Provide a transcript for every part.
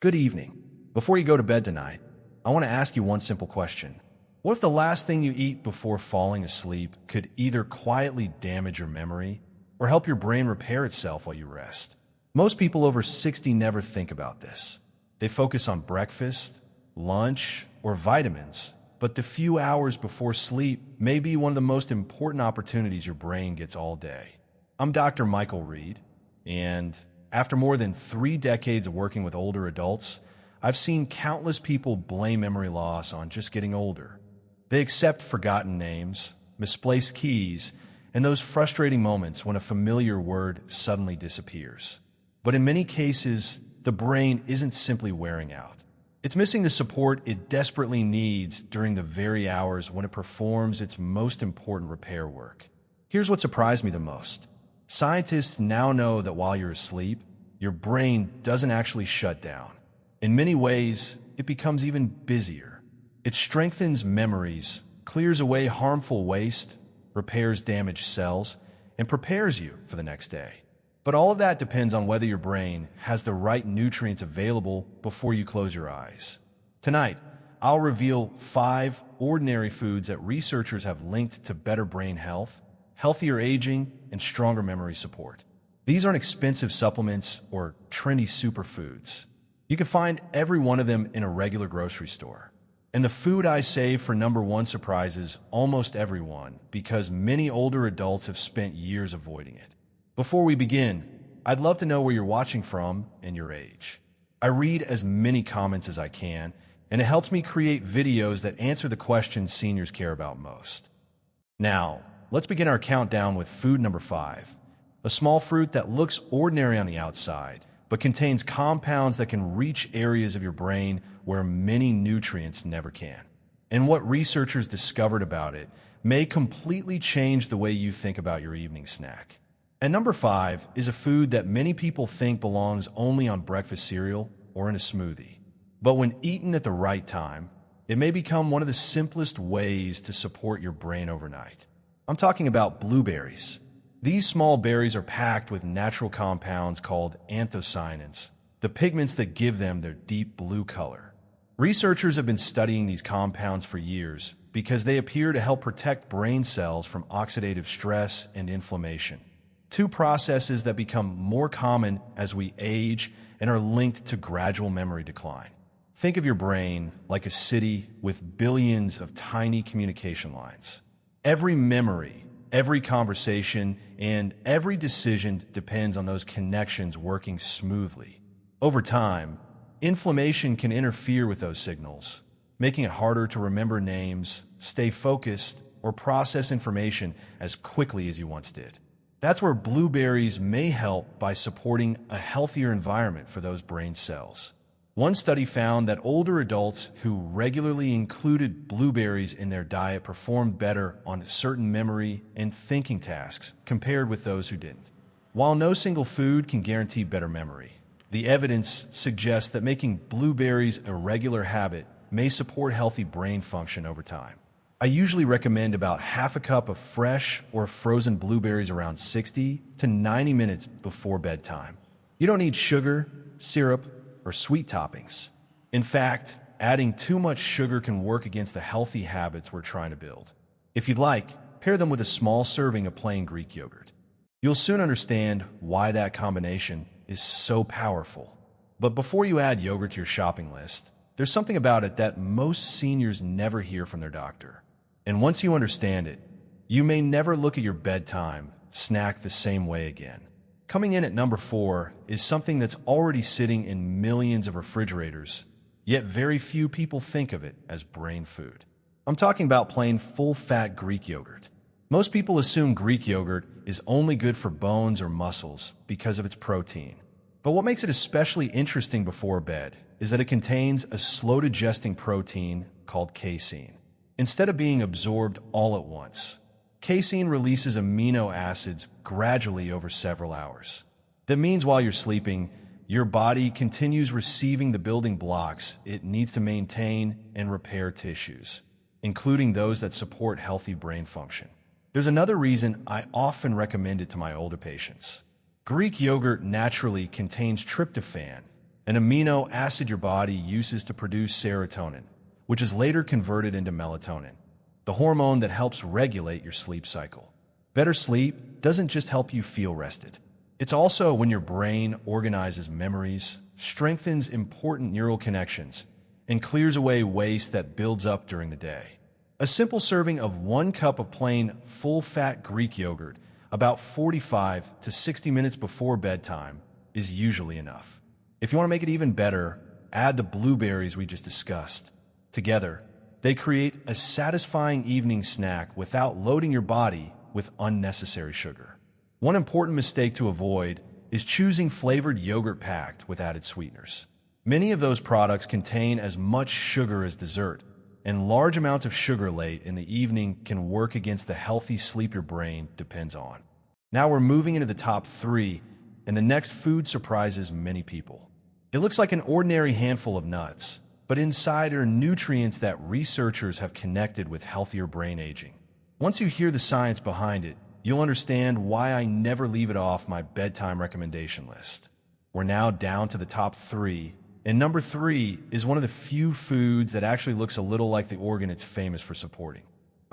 Good evening. Before you go to bed tonight, I want to ask you one simple question. What if the last thing you eat before falling asleep could either quietly damage your memory or help your brain repair itself while you rest? Most people over 60 never think about this. They focus on breakfast, lunch, or vitamins, but the few hours before sleep may be one of the most important opportunities your brain gets all day. I'm Dr. Michael Reed, and after more than 3 decades of working with older adults, I've seen countless people blame memory loss on just getting older. They accept forgotten names, misplaced keys, and those frustrating moments when a familiar word suddenly disappears. But in many cases, the brain isn't simply wearing out. It's missing the support it desperately needs during the very hours when it performs its most important repair work. Here's what surprised me the most. Scientists now know that while you're asleep, your brain doesn't actually shut down. In many ways, it becomes even busier. It strengthens memories, clears away harmful waste, repairs damaged cells, and prepares you for the next day. But all of that depends on whether your brain has the right nutrients available before you close your eyes. Tonight, I'll reveal 5 ordinary foods that researchers have linked to better brain health, healthier aging, and stronger memory support. These aren't expensive supplements or trendy superfoods. You can find every one of them in a regular grocery store. And the food I save for number 1 surprises almost everyone because many older adults have spent years avoiding it. Before we begin, I'd love to know where you're watching from and your age. I read as many comments as I can, and it helps me create videos that answer the questions seniors care about most. Now, let's begin our countdown with food number 5, a small fruit that looks ordinary on the outside, but contains compounds that can reach areas of your brain where many nutrients never can. And what researchers discovered about it may completely change the way you think about your evening snack. And number 5 is a food that many people think belongs only on breakfast cereal or in a smoothie. But when eaten at the right time, it may become one of the simplest ways to support your brain overnight. I'm talking about blueberries. These small berries are packed with natural compounds called anthocyanins, the pigments that give them their deep blue color. Researchers have been studying these compounds for years because they appear to help protect brain cells from oxidative stress and inflammation, 2 processes that become more common as we age and are linked to gradual memory decline. Think of your brain like a city with billions of tiny communication lines. Every memory, every conversation, and every decision depends on those connections working smoothly. Over time, inflammation can interfere with those signals, making it harder to remember names, stay focused, or process information as quickly as you once did. That's where blueberries may help by supporting a healthier environment for those brain cells. One study found that older adults who regularly included blueberries in their diet performed better on certain memory and thinking tasks compared with those who didn't. While no single food can guarantee better memory, the evidence suggests that making blueberries a regular habit may support healthy brain function over time. I usually recommend about half a cup of fresh or frozen blueberries around 60 to 90 minutes before bedtime. You don't need sugar, syrup, or sweet toppings. In fact, adding too much sugar can work against the healthy habits we're trying to build. If you'd like, pair them with a small serving of plain Greek yogurt. You'll soon understand why that combination is so powerful. But before you add yogurt to your shopping list, there's something about it that most seniors never hear from their doctor. And once you understand it, you may never look at your bedtime snack the same way again. Coming in at number 4 is something that's already sitting in millions of refrigerators, yet very few people think of it as brain food. I'm talking about plain full-fat Greek yogurt. Most people assume Greek yogurt is only good for bones or muscles because of its protein. But what makes it especially interesting before bed is that it contains a slow-digesting protein called casein. Instead of being absorbed all at once, casein releases amino acids gradually over several hours. That means while you're sleeping, your body continues receiving the building blocks it needs to maintain and repair tissues, including those that support healthy brain function. There's another reason I often recommend it to my older patients. Greek yogurt naturally contains tryptophan, an amino acid your body uses to produce serotonin, which is later converted into melatonin, the hormone that helps regulate your sleep cycle. Better sleep doesn't just help you feel rested. It's also when your brain organizes memories, strengthens important neural connections, and clears away waste that builds up during the day. A simple serving of 1 cup of plain, full-fat Greek yogurt about 45 to 60 minutes before bedtime is usually enough. If you want to make it even better, add the blueberries we just discussed. Together, they create a satisfying evening snack without loading your body with unnecessary sugar. One important mistake to avoid is choosing flavored yogurt packed with added sweeteners. Many of those products contain as much sugar as dessert, and large amounts of sugar late in the evening can work against the healthy sleep your brain depends on. Now we're moving into the top 3, and the next food surprises many people. It looks like an ordinary handful of nuts, but inside are nutrients that researchers have connected with healthier brain aging. Once you hear the science behind it, you'll understand why I never leave it off my bedtime recommendation list. We're now down to the top 3, and number 3 is one of the few foods that actually looks a little like the organ it's famous for supporting.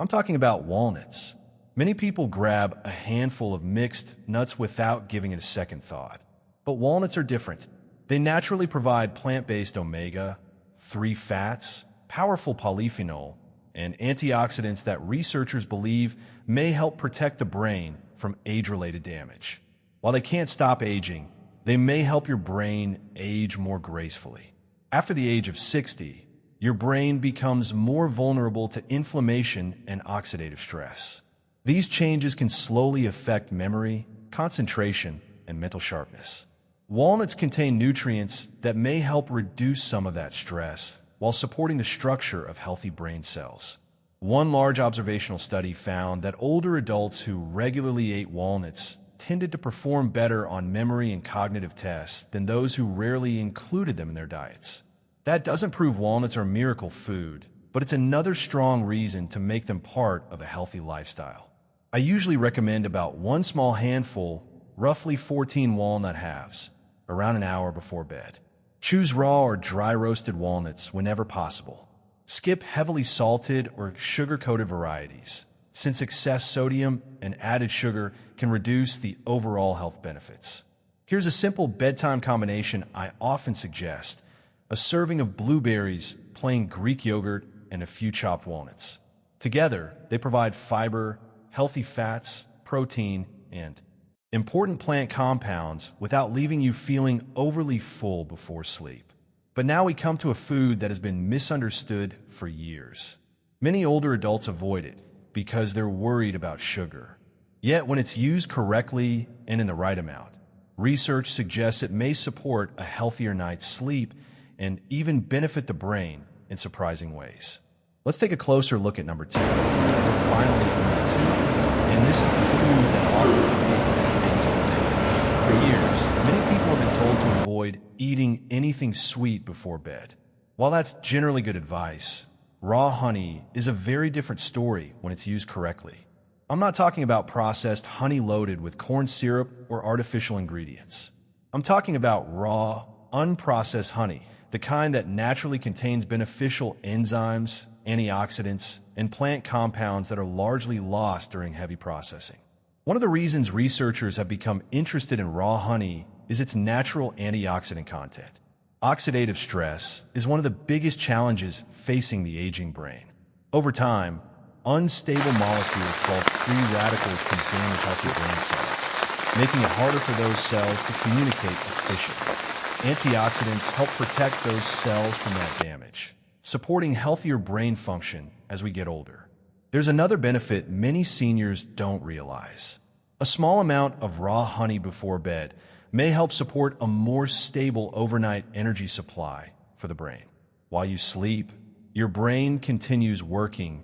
I'm talking about walnuts. Many people grab a handful of mixed nuts without giving it a second thought. But walnuts are different. They naturally provide plant-based omega-3 fats, powerful polyphenol, and antioxidants that researchers believe may help protect the brain from age-related damage. While they can't stop aging, they may help your brain age more gracefully. After the age of 60, your brain becomes more vulnerable to inflammation and oxidative stress. These changes can slowly affect memory, concentration, and mental sharpness. Walnuts contain nutrients that may help reduce some of that stress while supporting the structure of healthy brain cells. One large observational study found that older adults who regularly ate walnuts tended to perform better on memory and cognitive tests than those who rarely included them in their diets. That doesn't prove walnuts are miracle food, but it's another strong reason to make them part of a healthy lifestyle. I usually recommend about 1 small handful, roughly 14 walnut halves, around an hour before bed. Choose raw or dry roasted walnuts whenever possible. Skip heavily salted or sugar-coated varieties, since excess sodium and added sugar can reduce the overall health benefits. Here's a simple bedtime combination I often suggest: a serving of blueberries, plain Greek yogurt, and a few chopped walnuts. Together, they provide fiber, healthy fats, protein, and important plant compounds without leaving you feeling overly full before sleep. But now we come to a food that has been misunderstood for years. Many older adults avoid it because they're worried about sugar. Yet when it's used correctly and in the right amount, research suggests it may support a healthier night's sleep and even benefit the brain in surprising ways. Let's take a closer look at number 10. We're finally at number 2, and this is the food that often creates the biggest debate. For years, many people have been told to avoid eating anything sweet before bed. While that's generally good advice, raw honey is a very different story when it's used correctly. I'm not talking about processed honey loaded with corn syrup or artificial ingredients. I'm talking about raw, unprocessed honey, the kind that naturally contains beneficial enzymes, antioxidants, and plant compounds that are largely lost during heavy processing. One of the reasons researchers have become interested in raw honey is its natural antioxidant content. Oxidative stress is one of the biggest challenges facing the aging brain. Over time, unstable molecules called free radicals can damage healthy brain cells, making it harder for those cells to communicate efficiently. Antioxidants help protect those cells from that damage, supporting healthier brain function as we get older. There's another benefit many seniors don't realize. A small amount of raw honey before bed may help support a more stable overnight energy supply for the brain. While you sleep, your brain continues working,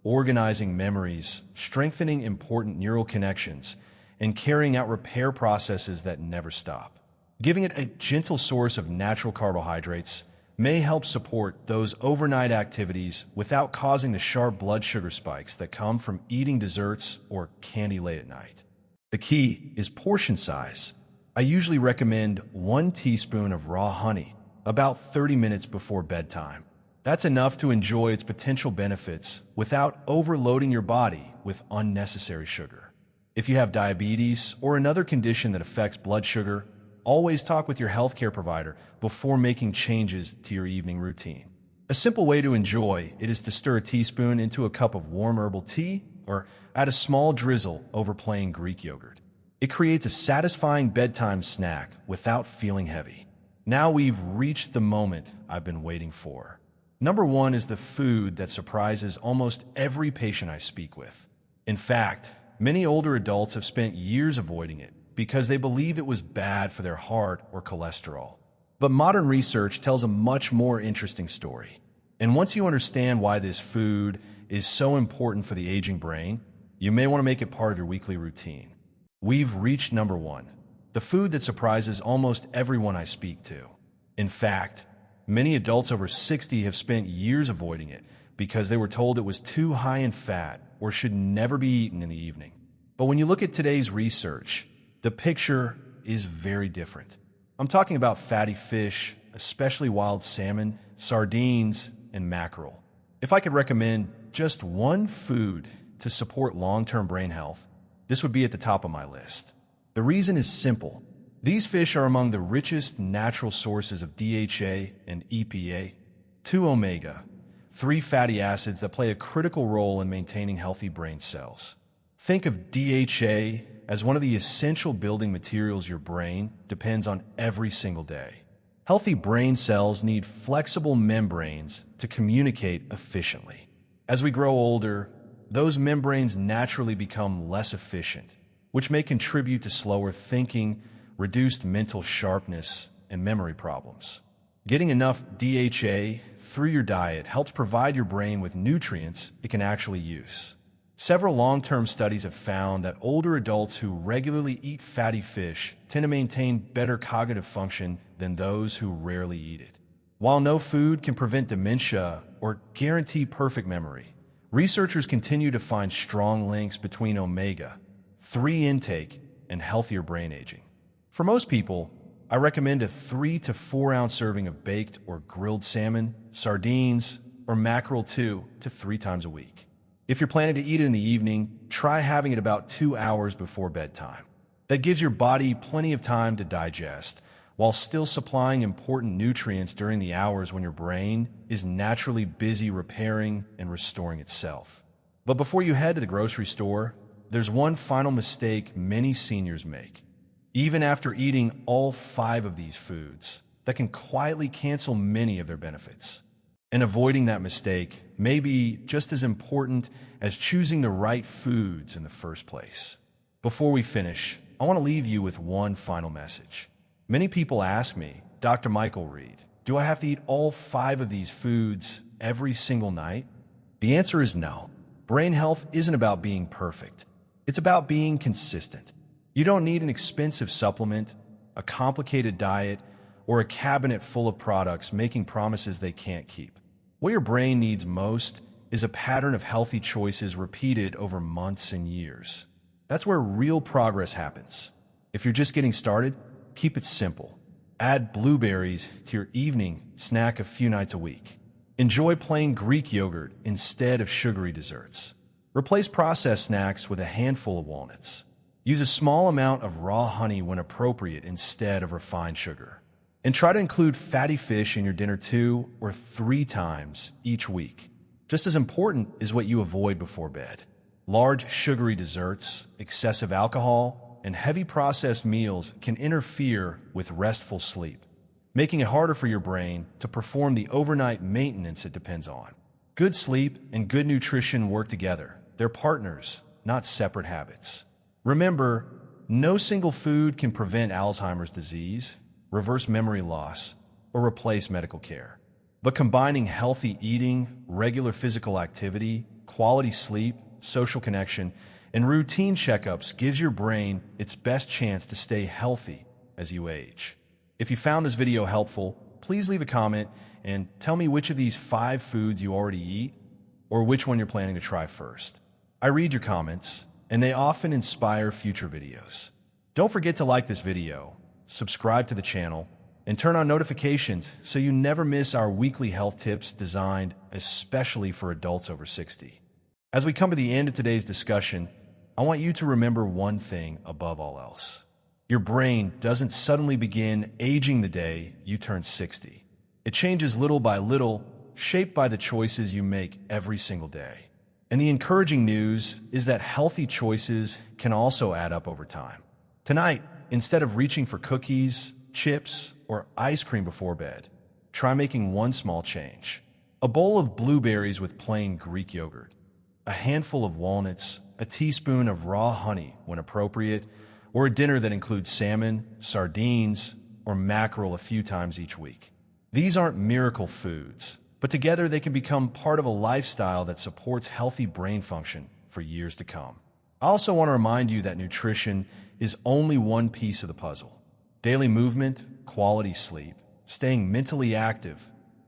organizing memories, strengthening important neural connections, and carrying out repair processes that never stop. Giving it a gentle source of natural carbohydrates may help support those overnight activities without causing the sharp blood sugar spikes that come from eating desserts or candy late at night. The key is portion size. I usually recommend 1 teaspoon of raw honey about 30 minutes before bedtime. That's enough to enjoy its potential benefits without overloading your body with unnecessary sugar. If you have diabetes or another condition that affects blood sugar, always talk with your healthcare provider before making changes to your evening routine. A simple way to enjoy it is to stir a teaspoon into a cup of warm herbal tea or add a small drizzle over plain Greek yogurt. It creates a satisfying bedtime snack without feeling heavy. Now we've reached the moment I've been waiting for. Number one is the food that surprises almost every patient I speak with. In fact, many older adults have spent years avoiding it because they believe it was bad for their heart or cholesterol. But modern research tells a much more interesting story. And once you understand why this food is so important for the aging brain, you may want to make it part of your weekly routine. We've reached number one, the food that surprises almost everyone I speak to. In fact, many adults over 60 have spent years avoiding it because they were told it was too high in fat or should never be eaten in the evening. But when you look at today's research, the picture is very different. I'm talking about fatty fish, especially wild salmon, sardines, and mackerel. If I could recommend just one food to support long-term brain health, this would be at the top of my list. The reason is simple. These fish are among the richest natural sources of DHA and EPA, two omega-3 fatty acids that play a critical role in maintaining healthy brain cells. Think of DHA as one of the essential building materials your brain depends on every single day. Healthy brain cells need flexible membranes to communicate efficiently. As we grow older, those membranes naturally become less efficient, which may contribute to slower thinking, reduced mental sharpness, and memory problems. Getting enough DHA through your diet helps provide your brain with nutrients it can actually use. Several long-term studies have found that older adults who regularly eat fatty fish tend to maintain better cognitive function than those who rarely eat it. While no food can prevent dementia or guarantee perfect memory, researchers continue to find strong links between omega-3 intake and healthier brain aging. For most people, I recommend a 3 to 4 ounce serving of baked or grilled salmon, sardines, or mackerel 2 to 3 times a week. If you're planning to eat it in the evening, try having it about 2 hours before bedtime. That gives your body plenty of time to digest, while still supplying important nutrients during the hours when your brain is naturally busy repairing and restoring itself. But before you head to the grocery store, there's one final mistake many seniors make. Even after eating all 5 of these foods, that can quietly cancel many of their benefits. And avoiding that mistake may be just as important as choosing the right foods in the first place. Before we finish, I want to leave you with one final message. Many people ask me, Dr. Michael Reed, do I have to eat all 5 of these foods every single night? The answer is no. Brain health isn't about being perfect. It's about being consistent. You don't need an expensive supplement, a complicated diet, or a cabinet full of products making promises they can't keep. What your brain needs most is a pattern of healthy choices repeated over months and years. That's where real progress happens. If you're just getting started, keep it simple. Add blueberries to your evening snack a few nights a week. Enjoy plain Greek yogurt instead of sugary desserts. Replace processed snacks with a handful of walnuts. Use a small amount of raw honey when appropriate instead of refined sugar. And try to include fatty fish in your dinner 2 or 3 times each week. Just as important is what you avoid before bed. Large sugary desserts, excessive alcohol, and heavy processed meals can interfere with restful sleep, making it harder for your brain to perform the overnight maintenance it depends on. Good sleep and good nutrition work together. They're partners, not separate habits. Remember, no single food can prevent Alzheimer's disease, reverse memory loss, or replace medical care. But combining healthy eating, regular physical activity, quality sleep, social connection, and routine checkups gives your brain its best chance to stay healthy as you age. If you found this video helpful, please leave a comment and tell me which of these 5 foods you already eat or which one you're planning to try first. I read your comments, and they often inspire future videos. Don't forget to like this video, subscribe to the channel, and turn on notifications so you never miss our weekly health tips designed especially for adults over 60. As we come to the end of today's discussion, I want you to remember one thing above all else. Your brain doesn't suddenly begin aging the day you turn 60. It changes little by little, shaped by the choices you make every single day. And the encouraging news is that healthy choices can also add up over time. Tonight, instead of reaching for cookies, chips, or ice cream before bed, try making one small change. A bowl of blueberries with plain Greek yogurt, a handful of walnuts, a teaspoon of raw honey when appropriate, or a dinner that includes salmon, sardines, or mackerel a few times each week. These aren't miracle foods, but together they can become part of a lifestyle that supports healthy brain function for years to come. I also want to remind you that nutrition is only one piece of the puzzle. Daily movement, quality sleep, staying mentally active,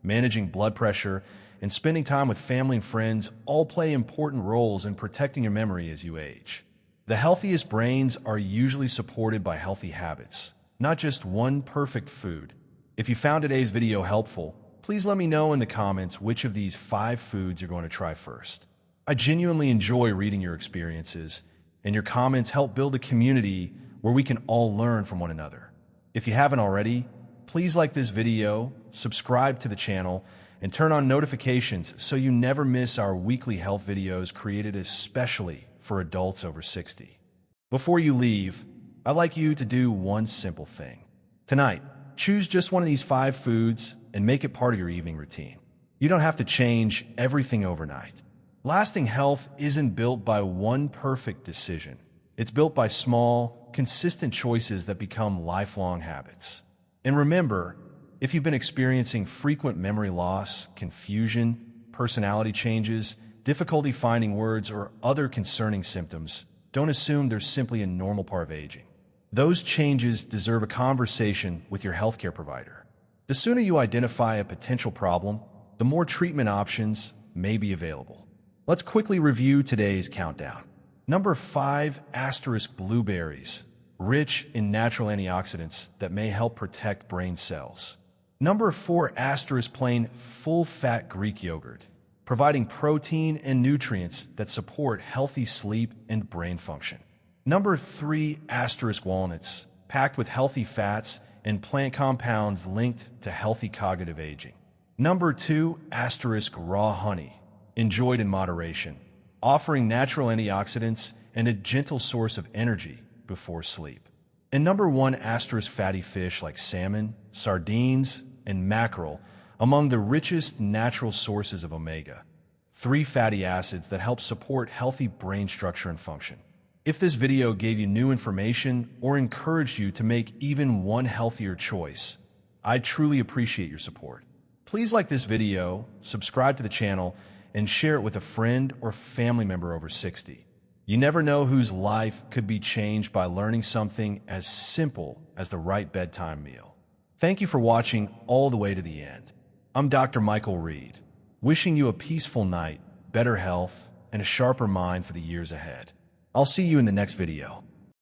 managing blood pressure, and spending time with family and friends all play important roles in protecting your memory as you age. The healthiest brains are usually supported by healthy habits, not just one perfect food. If you found today's video helpful, please let me know in the comments which of these 5 foods you're going to try first. I genuinely enjoy reading your experiences, and your comments help build a community where we can all learn from one another. If you haven't already, please like this video, subscribe to the channel, and turn on notifications so you never miss our weekly health videos created especially for adults over 60. Before you leave, I'd like you to do one simple thing. Tonight, choose just one of these 5 foods and make it part of your evening routine. You don't have to change everything overnight. Lasting health isn't built by one perfect decision. It's built by small, consistent choices that become lifelong habits. And remember, if you've been experiencing frequent memory loss, confusion, personality changes, difficulty finding words, or other concerning symptoms, don't assume they're simply a normal part of aging. Those changes deserve a conversation with your healthcare provider. The sooner you identify a potential problem, the more treatment options may be available. Let's quickly review today's countdown. Number 5, blueberries, rich in natural antioxidants that may help protect brain cells. Number 4, plain full-fat Greek yogurt, providing protein and nutrients that support healthy sleep and brain function. Number 3, walnuts, packed with healthy fats and plant compounds linked to healthy cognitive aging. Number 2, raw honey, enjoyed in moderation, offering natural antioxidants and a gentle source of energy before sleep. And number 1, fatty fish like salmon, sardines, and mackerel, among the richest natural sources of omega-3 fatty acids that help support healthy brain structure and function. If this video gave you new information or encouraged you to make even one healthier choice, I truly appreciate your support. Please like this video, subscribe to the channel, and share it with a friend or family member over 60. You never know whose life could be changed by learning something as simple as the right bedtime meal. Thank you for watching all the way to the end. I'm Dr. Michael Reed, wishing you a peaceful night, better health, and a sharper mind for the years ahead. I'll see you in the next video.